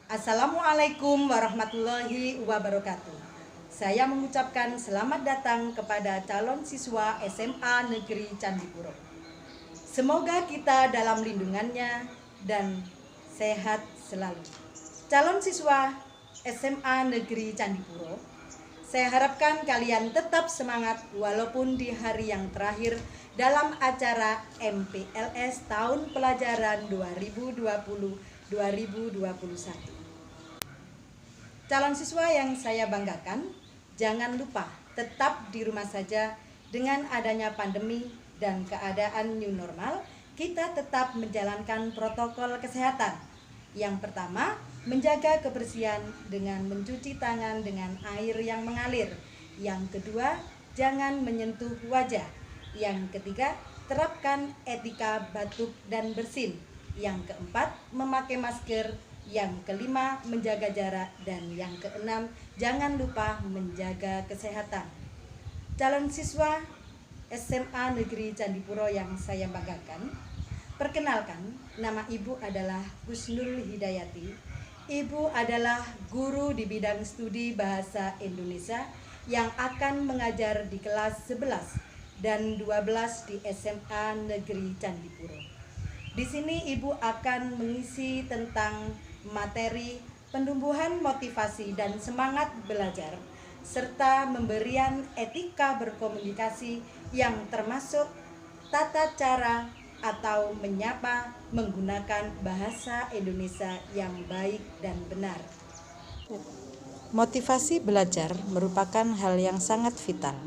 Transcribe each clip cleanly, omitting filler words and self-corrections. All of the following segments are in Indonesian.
Assalamualaikum warahmatullahi wabarakatuh. Saya mengucapkan selamat datang kepada calon siswa SMA Negeri Candipuro. Semoga kita dalam lindungannya dan sehat selalu. Calon siswa SMA Negeri Candipuro, saya harapkan kalian tetap semangat walaupun di hari yang terakhir dalam acara MPLS tahun pelajaran 2020-2021. Calon siswa yang saya banggakan, jangan lupa tetap di rumah saja. Dengan adanya pandemi dan keadaan new normal, kita tetap menjalankan protokol kesehatan. Yang pertama, menjaga kebersihan dengan mencuci tangan dengan air yang mengalir. Yang kedua, jangan menyentuh wajah. Yang ketiga, terapkan etika batuk dan bersin. Yang keempat, memakai masker. Yang kelima, menjaga jarak. Dan yang keenam, jangan lupa menjaga kesehatan. Calon siswa SMA Negeri Candipuro yang saya banggakan, perkenalkan, nama Ibu adalah Husnul Hidayati. Ibu adalah guru di bidang studi Bahasa Indonesia yang akan mengajar di kelas 11 dan 12 di SMA Negeri Candipuro. Di sini Ibu akan mengisi tentang materi penumbuhan motivasi dan semangat belajar, serta memberian etika berkomunikasi yang termasuk tata cara atau menyapa menggunakan bahasa Indonesia yang baik dan benar. Motivasi belajar merupakan hal yang sangat vital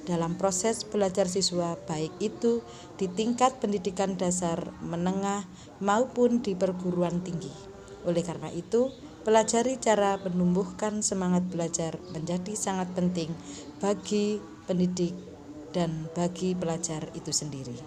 dalam proses belajar siswa, baik itu di tingkat pendidikan dasar, menengah, maupun di perguruan tinggi. Oleh karena itu, pelajari cara menumbuhkan semangat belajar menjadi sangat penting bagi pendidik dan bagi pelajar itu sendiri.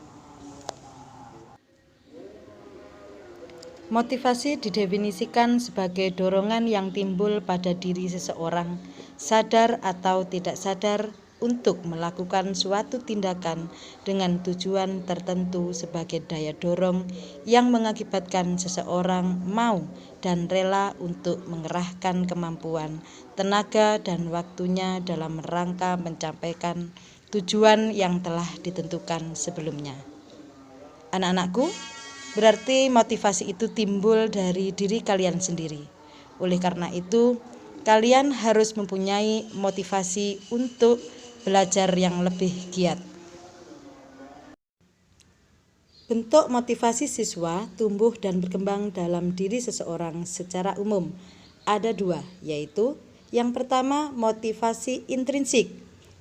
Motivasi didefinisikan sebagai dorongan yang timbul pada diri seseorang, sadar atau tidak sadar, untuk melakukan suatu tindakan dengan tujuan tertentu sebagai daya dorong yang mengakibatkan seseorang mau dan rela untuk mengerahkan kemampuan, tenaga, dan waktunya dalam rangka mencapai tujuan yang telah ditentukan sebelumnya. Anak-anakku, berarti motivasi itu timbul dari diri kalian sendiri. Oleh karena itu, kalian harus mempunyai motivasi untuk belajar yang lebih giat. Bentuk motivasi siswa tumbuh dan berkembang dalam diri seseorang secara umum ada dua, yaitu yang pertama motivasi intrinsik,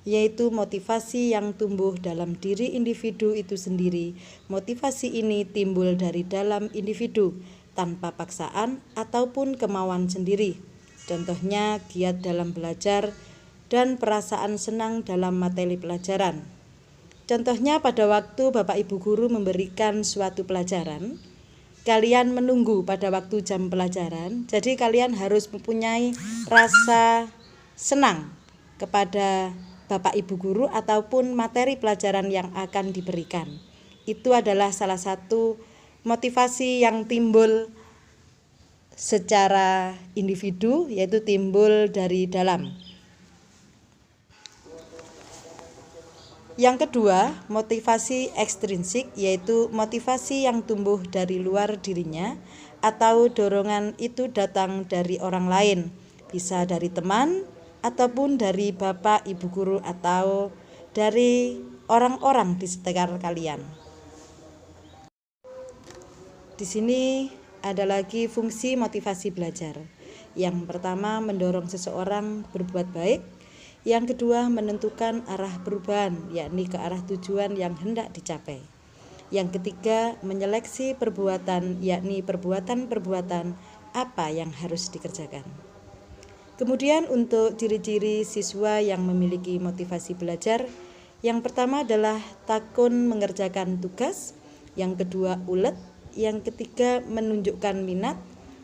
yaitu motivasi yang tumbuh dalam diri individu itu sendiri. Motivasi ini timbul dari dalam individu tanpa paksaan ataupun kemauan sendiri. Contohnya giat dalam belajar dan perasaan senang dalam materi pelajaran. Contohnya pada waktu Bapak Ibu guru memberikan suatu pelajaran, kalian menunggu pada waktu jam pelajaran, jadi kalian harus mempunyai rasa senang kepada Bapak Ibu guru ataupun materi pelajaran yang akan diberikan. Itu adalah salah satu motivasi yang timbul secara individu, yaitu timbul dari dalam. Yang kedua, motivasi ekstrinsik, yaitu motivasi yang tumbuh dari luar dirinya atau dorongan itu datang dari orang lain, bisa dari teman ataupun dari Bapak Ibu guru atau dari orang-orang di sekitar kalian. Di sini ada lagi fungsi motivasi belajar. Yang pertama, mendorong seseorang berbuat baik. Yang kedua, menentukan arah perubahan, yakni ke arah tujuan yang hendak dicapai. Yang ketiga, menyeleksi perbuatan, yakni perbuatan-perbuatan apa yang harus dikerjakan. Kemudian untuk ciri-ciri siswa yang memiliki motivasi belajar, yang pertama adalah tekun mengerjakan tugas, yang kedua ulet, yang ketiga menunjukkan minat,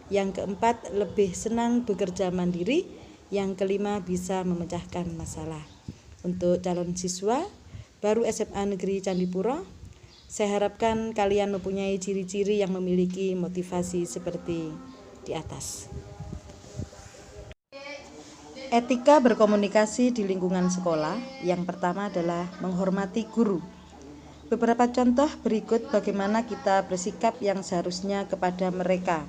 yang keempat lebih senang bekerja mandiri, yang kelima bisa memecahkan masalah. Untuk calon siswa baru SMA Negeri Candipuro, saya harapkan kalian mempunyai ciri-ciri yang memiliki motivasi seperti di atas. Etika berkomunikasi di lingkungan sekolah. Yang pertama adalah menghormati guru. Beberapa contoh berikut bagaimana kita bersikap yang seharusnya kepada mereka,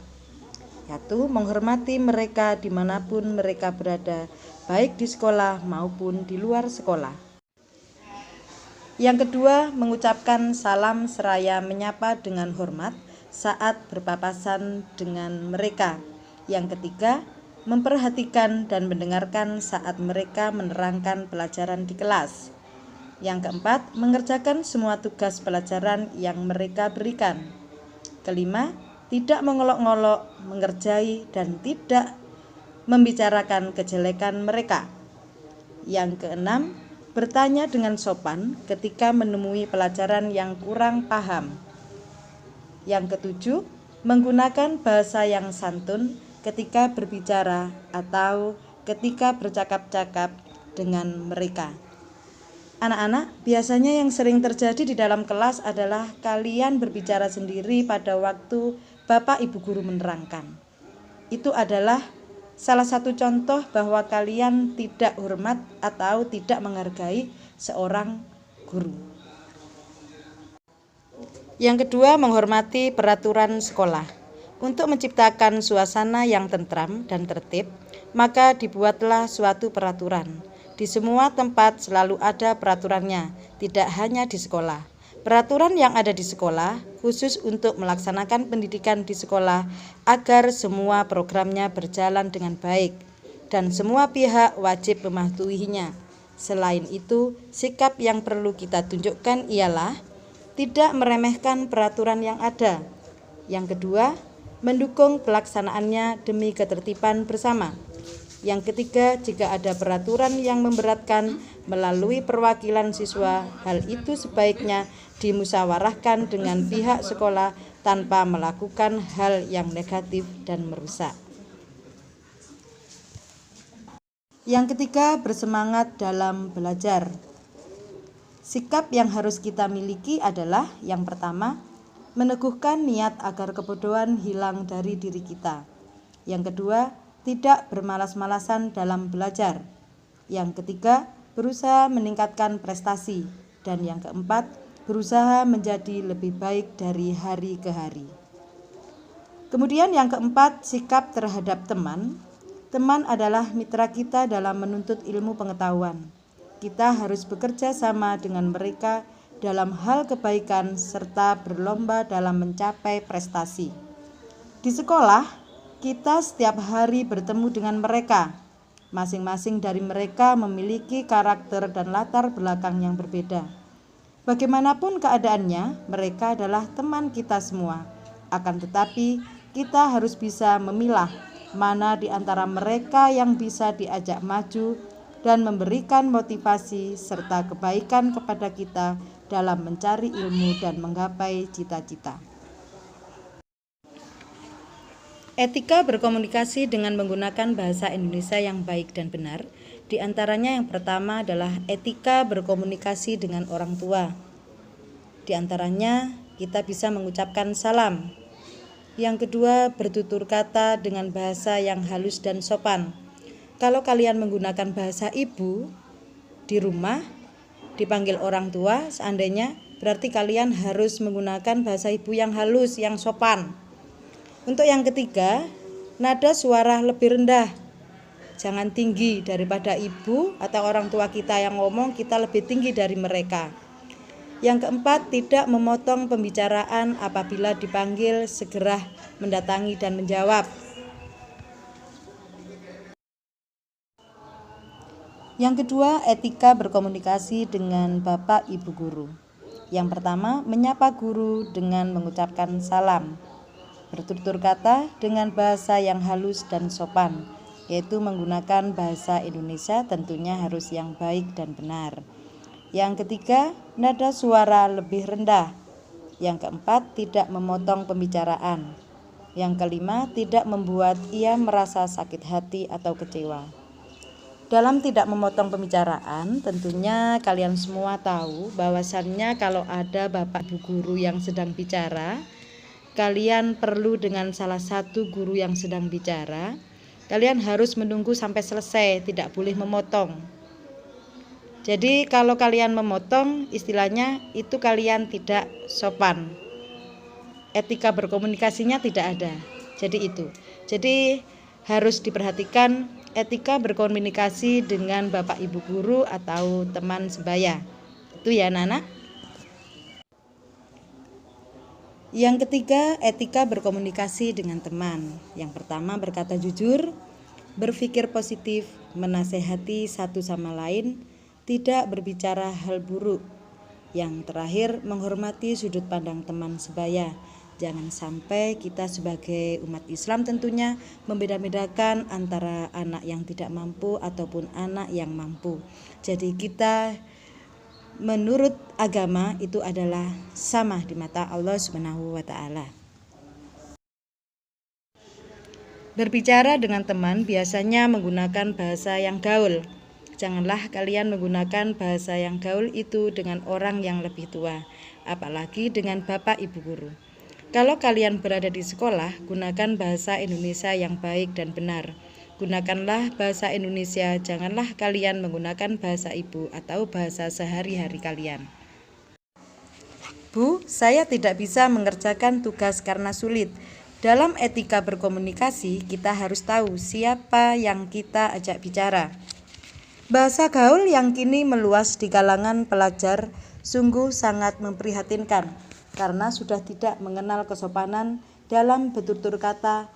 yaitu menghormati mereka dimanapun mereka berada, baik di sekolah maupun di luar sekolah. Yang kedua, mengucapkan salam seraya menyapa dengan hormat saat berpapasan dengan mereka. Yang ketiga, memperhatikan dan mendengarkan saat mereka menerangkan pelajaran di kelas. Yang keempat, mengerjakan semua tugas pelajaran yang mereka berikan. Kelima, tidak mengolok-ngolok, mengerjai, dan tidak membicarakan kejelekan mereka. Yang keenam, bertanya dengan sopan ketika menemui pelajaran yang kurang paham. Yang ketujuh, menggunakan bahasa yang santun ketika berbicara atau ketika bercakap-cakap dengan mereka. Anak-anak, biasanya yang sering terjadi di dalam kelas adalah kalian berbicara sendiri pada waktu Bapak Ibu guru menerangkan. Itu adalah salah satu contoh bahwa kalian tidak hormat atau tidak menghargai seorang guru. Yang kedua, menghormati peraturan sekolah. Untuk menciptakan suasana yang tentram dan tertib, maka dibuatlah suatu peraturan. Di semua tempat selalu ada peraturannya, tidak hanya di sekolah. Peraturan yang ada di sekolah khusus untuk melaksanakan pendidikan di sekolah agar semua programnya berjalan dengan baik dan semua pihak wajib mematuhinya. Selain itu, sikap yang perlu kita tunjukkan ialah tidak meremehkan peraturan yang ada. Yang kedua, mendukung pelaksanaannya demi ketertiban bersama. Yang ketiga, jika ada peraturan yang memberatkan melalui perwakilan siswa, hal itu sebaiknya dimusyawarahkan dengan pihak sekolah tanpa melakukan hal yang negatif dan merusak. Yang ketiga, bersemangat dalam belajar. Sikap yang harus kita miliki adalah yang pertama, meneguhkan niat agar kebodohan hilang dari diri kita. Yang kedua, tidak bermalas-malasan dalam belajar. Yang ketiga, berusaha meningkatkan prestasi. Dan yang keempat, berusaha menjadi lebih baik dari hari ke hari. Kemudian yang keempat, sikap terhadap teman. Teman adalah mitra kita dalam menuntut ilmu pengetahuan. Kita harus bekerja sama dengan mereka dalam hal kebaikan serta berlomba dalam mencapai prestasi. Di sekolah, kita setiap hari bertemu dengan mereka. Masing-masing dari mereka memiliki karakter dan latar belakang yang berbeda. Bagaimanapun keadaannya, mereka adalah teman kita semua. Akan tetapi, kita harus bisa memilah mana di antara mereka yang bisa diajak maju dan memberikan motivasi serta kebaikan kepada kita dalam mencari ilmu dan menggapai cita-cita. Etika berkomunikasi dengan menggunakan bahasa Indonesia yang baik dan benar. Di antaranya yang pertama adalah etika berkomunikasi dengan orang tua. Di antaranya kita bisa mengucapkan salam. Yang kedua, bertutur kata dengan bahasa yang halus dan sopan. Kalau kalian menggunakan bahasa ibu di rumah, dipanggil orang tua, seandainya berarti kalian harus menggunakan bahasa ibu yang halus, yang sopan. Untuk yang ketiga, nada suara lebih rendah. Jangan tinggi daripada ibu atau orang tua kita yang ngomong, kita lebih tinggi dari mereka. Yang keempat, tidak memotong pembicaraan apabila dipanggil, segera mendatangi dan menjawab. Yang kedua, etika berkomunikasi dengan Bapak Ibu guru. Yang pertama, menyapa guru dengan mengucapkan salam. Bertutur kata dengan bahasa yang halus dan sopan, yaitu menggunakan bahasa Indonesia tentunya harus yang baik dan benar. Yang ketiga, nada suara lebih rendah. Yang keempat, tidak memotong pembicaraan. Yang kelima, tidak membuat ia merasa sakit hati atau kecewa. Dalam tidak memotong pembicaraan, tentunya kalian semua tahu bahwasannya kalau ada Bapak Ibu guru yang sedang bicara, kalian perlu dengan salah satu guru yang sedang bicara, kalian harus menunggu sampai selesai, tidak boleh memotong. Jadi kalau kalian memotong, istilahnya itu kalian tidak sopan. Etika berkomunikasinya tidak ada. Jadi itu. Jadi harus diperhatikan etika berkomunikasi dengan Bapak Ibu guru atau teman sebaya. Itu ya Nana. Yang ketiga, etika berkomunikasi dengan teman. Yang pertama, berkata jujur, berpikir positif, menasehati satu sama lain, tidak berbicara hal buruk. Yang terakhir, menghormati sudut pandang teman sebaya. Jangan sampai kita sebagai umat Islam tentunya membeda-bedakan antara anak yang tidak mampu ataupun anak yang mampu. Jadi kita menurut agama itu adalah sama di mata Allah Subhanahu wa taala. Berbicara dengan teman biasanya menggunakan bahasa yang gaul. Janganlah kalian menggunakan bahasa yang gaul itu dengan orang yang lebih tua, apalagi dengan Bapak Ibu guru. Kalau kalian berada di sekolah, gunakan bahasa Indonesia yang baik dan benar. Gunakanlah bahasa Indonesia, janganlah kalian menggunakan bahasa ibu atau bahasa sehari-hari kalian. Bu, saya tidak bisa mengerjakan tugas karena sulit. Dalam etika berkomunikasi, kita harus tahu siapa yang kita ajak bicara. Bahasa gaul yang kini meluas di kalangan pelajar sungguh sangat memprihatinkan karena sudah tidak mengenal kesopanan dalam bertutur kata.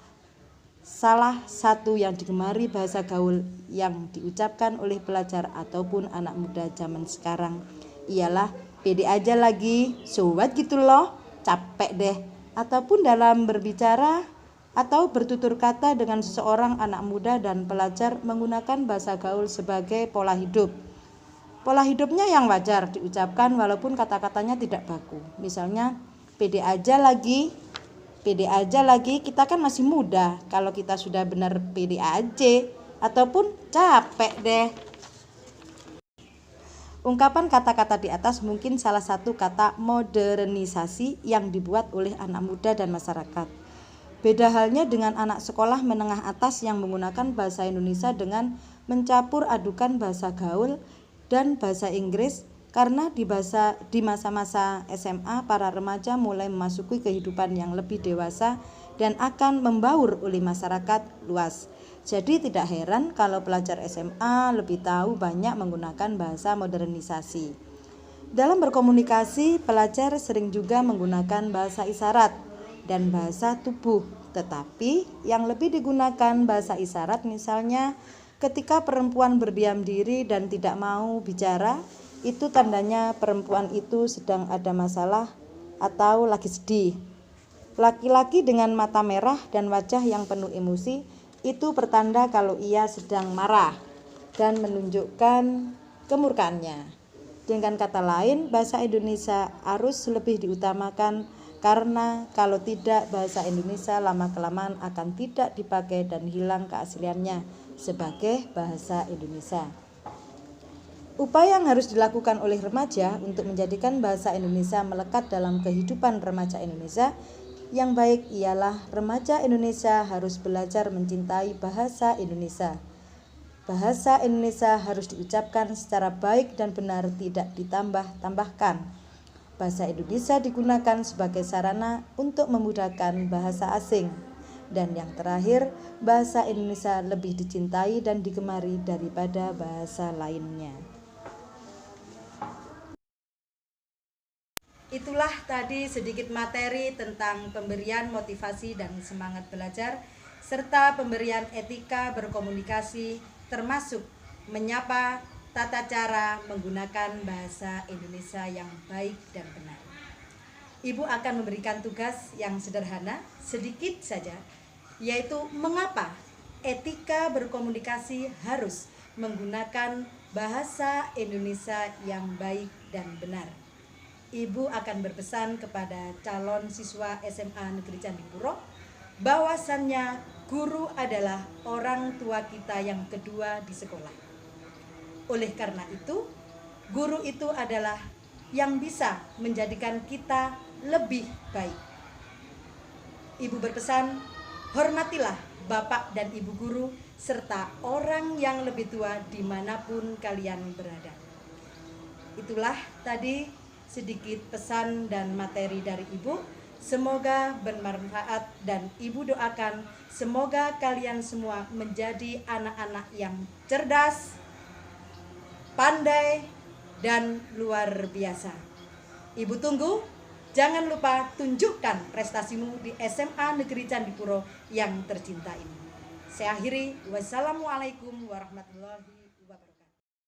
Salah satu yang digemari bahasa gaul yang diucapkan oleh pelajar ataupun anak muda zaman sekarang ialah pede aja lagi, sobat gitu loh, capek deh. Ataupun dalam berbicara atau bertutur kata dengan seseorang anak muda dan pelajar menggunakan bahasa gaul sebagai pola hidup. Pola hidupnya yang wajar diucapkan walaupun kata-katanya tidak baku. Misalnya, pede aja lagi, kita kan masih muda. Kalau kita sudah benar pede aja, ataupun capek deh. Ungkapan kata-kata di atas mungkin salah satu kata modernisasi yang dibuat oleh anak muda dan masyarakat. Beda halnya dengan anak sekolah menengah atas yang menggunakan bahasa Indonesia dengan mencampur adukan bahasa gaul dan bahasa Inggris karena di masa-masa SMA para remaja mulai memasuki kehidupan yang lebih dewasa dan akan membaur oleh masyarakat luas. Jadi tidak heran kalau pelajar SMA lebih tahu banyak menggunakan bahasa modernisasi. Dalam berkomunikasi, pelajar sering juga menggunakan bahasa isyarat dan bahasa tubuh, tetapi yang lebih digunakan bahasa isyarat misalnya ketika perempuan berdiam diri dan tidak mau bicara, itu tandanya perempuan itu sedang ada masalah atau lagi sedih. Laki-laki dengan mata merah dan wajah yang penuh emosi itu pertanda kalau ia sedang marah dan menunjukkan kemurkaannya. Dengan kata lain, bahasa Indonesia harus lebih diutamakan karena kalau tidak bahasa Indonesia lama-kelamaan akan tidak dipakai dan hilang keasliannya sebagai bahasa Indonesia. Upaya yang harus dilakukan oleh remaja untuk menjadikan bahasa Indonesia melekat dalam kehidupan remaja Indonesia yang baik ialah remaja Indonesia harus belajar mencintai bahasa Indonesia. Bahasa Indonesia harus diucapkan secara baik dan benar, tidak ditambah-tambahkan. Bahasa Indonesia digunakan sebagai sarana untuk memudahkan bahasa asing. Dan yang terakhir, bahasa Indonesia lebih dicintai dan digemari daripada bahasa lainnya. Itulah tadi sedikit materi tentang pemberian motivasi dan semangat belajar, serta pemberian etika berkomunikasi, termasuk menyapa, tata cara menggunakan bahasa Indonesia yang baik dan benar. Ibu akan memberikan tugas yang sederhana, sedikit saja, yaitu mengapa etika berkomunikasi harus menggunakan bahasa Indonesia yang baik dan benar. Ibu akan berpesan kepada calon siswa SMA Negeri Candipuro bahwasannya guru adalah orang tua kita yang kedua di sekolah. Oleh karena itu, guru itu adalah yang bisa menjadikan kita lebih baik. Ibu berpesan, hormatilah bapak dan ibu guru, serta orang yang lebih tua dimanapun kalian berada. Itulah tadi sedikit pesan dan materi dari ibu. Semoga bermanfaat dan ibu doakan semoga kalian semua menjadi anak-anak yang cerdas, pandai, dan luar biasa. Ibu tunggu, jangan lupa tunjukkan prestasimu di SMA Negeri Candipuro yang tercinta ini. Saya akhiri, wassalamualaikum warahmatullahi wabarakatuh.